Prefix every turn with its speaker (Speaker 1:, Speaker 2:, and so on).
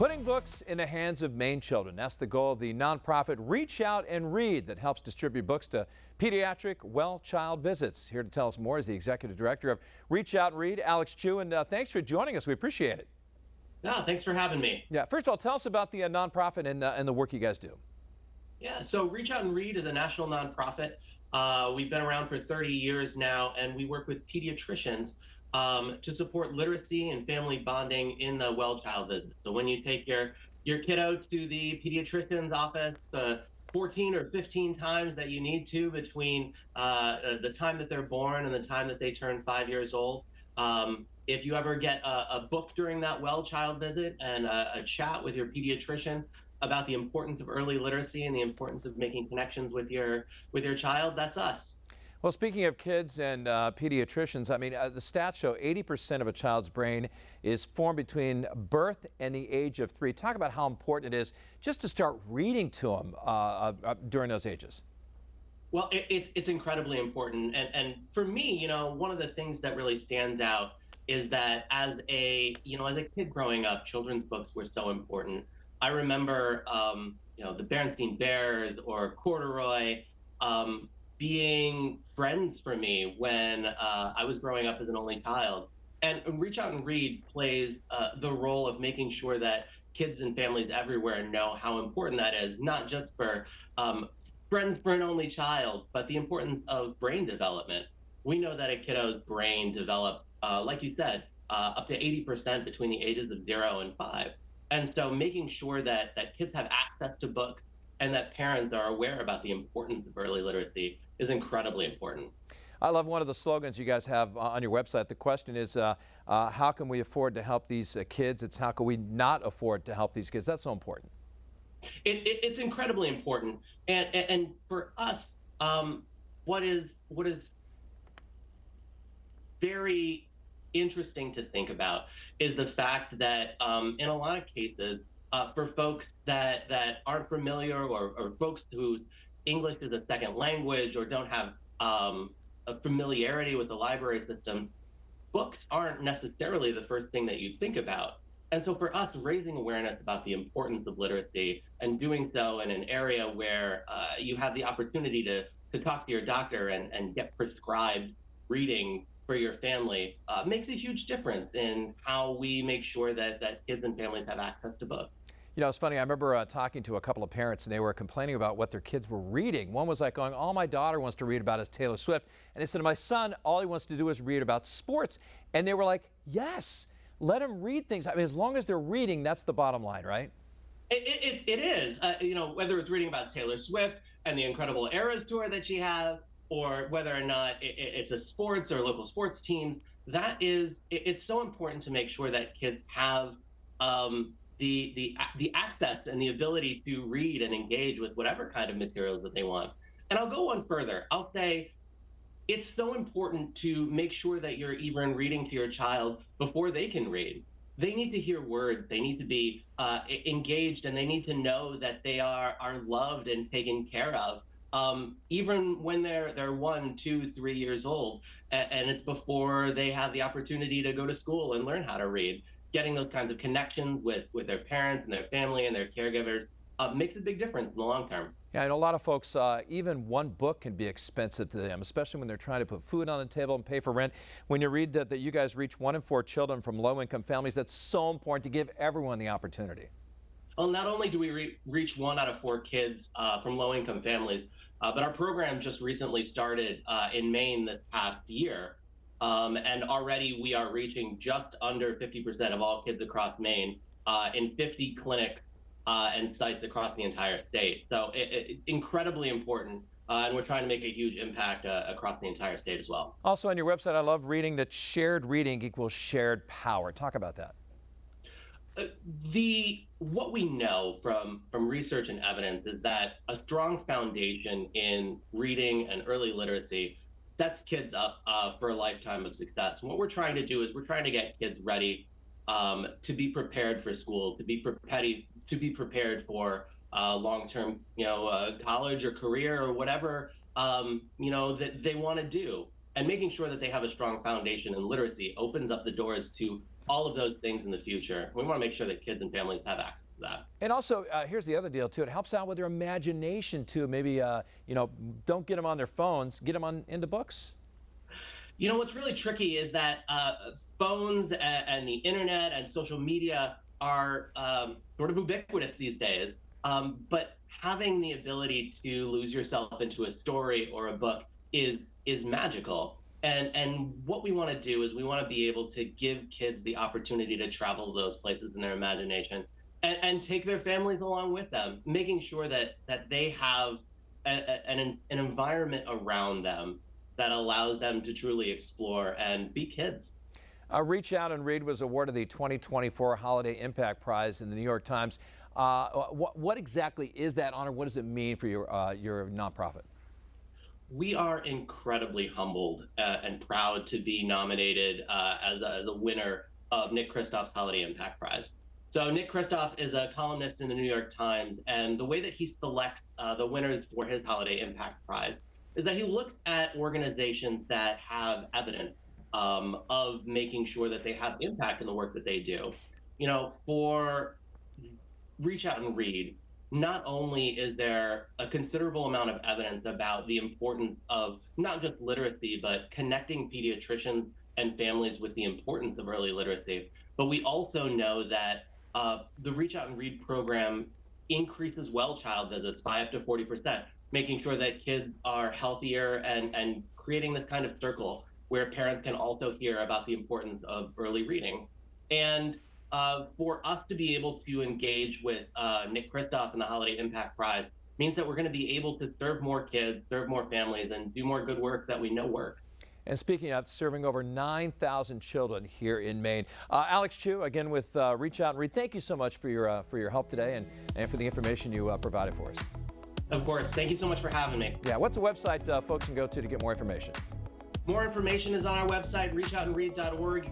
Speaker 1: Putting books in the hands of Maine children. That's the goal of the nonprofit Reach Out and Read that helps distribute books to pediatric well child visits. Here to tell us more is the executive director of Reach Out and Read, Alex Chu, and thanks for joining us. We appreciate it.
Speaker 2: No, thanks for having me.
Speaker 1: Yeah, first of all, tell us about the nonprofit and the work you guys do.
Speaker 2: Yeah, so Reach Out and Read is a national nonprofit. We've been around for 30 years now, and we work with pediatricians to support literacy and family bonding in the well child visit. So when you take your kiddo to the pediatrician's office 14 or 15 times that you need to between the time that they're born and the time that they turn 5 years old, if you ever get a book during that well child visit and a chat with your pediatrician about the importance of early literacy and the importance of making connections with your child, that's us.
Speaker 1: Well, speaking of kids and pediatricians, I mean, the stats show 80% of a child's brain is formed between birth and the age of 3. Talk about how important it is just to start reading to them during those ages.
Speaker 2: Well, it's incredibly important. And for me, one of the things that really stands out is that as a kid growing up, children's books were so important. I remember, the Berenstain Bears or Corduroy, being friends for me when I was growing up as an only child. And Reach Out and Read plays the role of making sure that kids and families everywhere know how important that is, not just for friends for an only child, but the importance of brain development. We know that a kiddo's brain develops, like you said, up to 80% between the ages of 0 and 5. And so making sure that kids have access to books and that parents are aware about the importance of early literacy is incredibly important.
Speaker 1: I love one of the slogans you guys have on your website. The question is, how can we afford to help these kids? It's how can we not afford to help these kids? That's so important.
Speaker 2: It's incredibly important. And for us, what is very interesting to think about is the fact that in a lot of cases, for folks that aren't familiar or folks whose English is a second language or don't have a familiarity with the library system, books aren't necessarily the first thing that you think about. And so for us, raising awareness about the importance of literacy and doing so in an area where you have the opportunity to talk to your doctor and get prescribed reading for your family makes a huge difference in how we make sure that kids and families have access to books.
Speaker 1: You know, it's funny. I remember talking to a couple of parents, and they were complaining about what their kids were reading. One was like going, all my daughter wants to read about is Taylor Swift. And they said, my son, all he wants to do is read about sports. And they were like, yes, let him read things. I mean, as long as they're reading, that's the bottom line, right?
Speaker 2: It is. Whether it's reading about Taylor Swift and the incredible Eras tour that she has, or whether or not it's a sports or local sports teams, it's so important to make sure that kids have the access and the ability to read and engage with whatever kind of materials that they want. And I'll go one further. I'll say it's so important to make sure that you're even reading to your child before they can read. They need to hear words. They need to be engaged, and they need to know that they are loved and taken care of. Even when they're 1, 2, 3 years old, and it's before they have the opportunity to go to school and learn how to read. Getting those kinds of connections with their parents and their family and their caregivers makes a big difference in the long term.
Speaker 1: Yeah, and a lot of folks, even one book can be expensive to them, especially when they're trying to put food on the table and pay for rent. When you read that you guys reach 1 in 4 children from low-income families, that's so important to give everyone the opportunity.
Speaker 2: Well, not only do we reach 1 out of 4 kids from low-income families, but our program just recently started in Maine this past year. And already we are reaching just under 50% of all kids across Maine in 50 clinics and sites across the entire state. So it's incredibly important, and we're trying to make a huge impact across the entire state as well.
Speaker 1: Also on your website, I love reading that shared reading equals shared power. Talk about that.
Speaker 2: What we know from research and evidence is that a strong foundation in reading and early literacy sets kids up for a lifetime of success. And what we're trying to do is we're trying to get kids ready to be prepared for school, to be prepared for long-term, college or career or whatever, that they want to do. and making sure that they have a strong foundation in literacy opens up the doors to all of those things in the future. We want to make sure that kids and families have access to that.
Speaker 1: And also, here's the other deal too. It helps out with their imagination too. Maybe don't get them on their phones. Get them into books.
Speaker 2: What's really tricky is that phones and the internet and social media are sort of ubiquitous these days. But having the ability to lose yourself into a story or a book is magical. And what we want to do is we want to be able to give kids the opportunity to travel to those places in their imagination and take their families along with them, making sure that they have an environment around them that allows them to truly explore and be kids.
Speaker 1: Reach Out and Read was awarded the 2024 Holiday Impact Prize in the New York Times. What exactly is that honor? What does it mean for your nonprofit?
Speaker 2: We are incredibly humbled and proud to be nominated as a winner of Nick Kristof's Holiday Impact Prize. So Nick Kristof is a columnist in the New York Times, and the way that he selects the winners for his Holiday Impact Prize is that he looks at organizations that have evidence of making sure that they have impact in the work that they do. For Reach Out and Read, not only is there a considerable amount of evidence about the importance of not just literacy, but connecting pediatricians and families with the importance of early literacy, but we also know that the Reach Out and Read program increases well child visits by up to 40%, making sure that kids are healthier and creating this kind of circle where parents can also hear about the importance of early reading. And for us to be able to engage with Nick Kristof and the Holiday Impact Prize means that we're going to be able to serve more kids, serve more families, and do more good work that we know works.
Speaker 1: And speaking of serving over 9,000 children here in Maine, Alex Chu, again with Reach Out and Read, thank you so much for your help today and for the information you provided for us.
Speaker 2: Of course. Thank you so much for having me.
Speaker 1: Yeah, what's the website folks can go to get more information?
Speaker 2: More information is on our website, reachoutandread.org.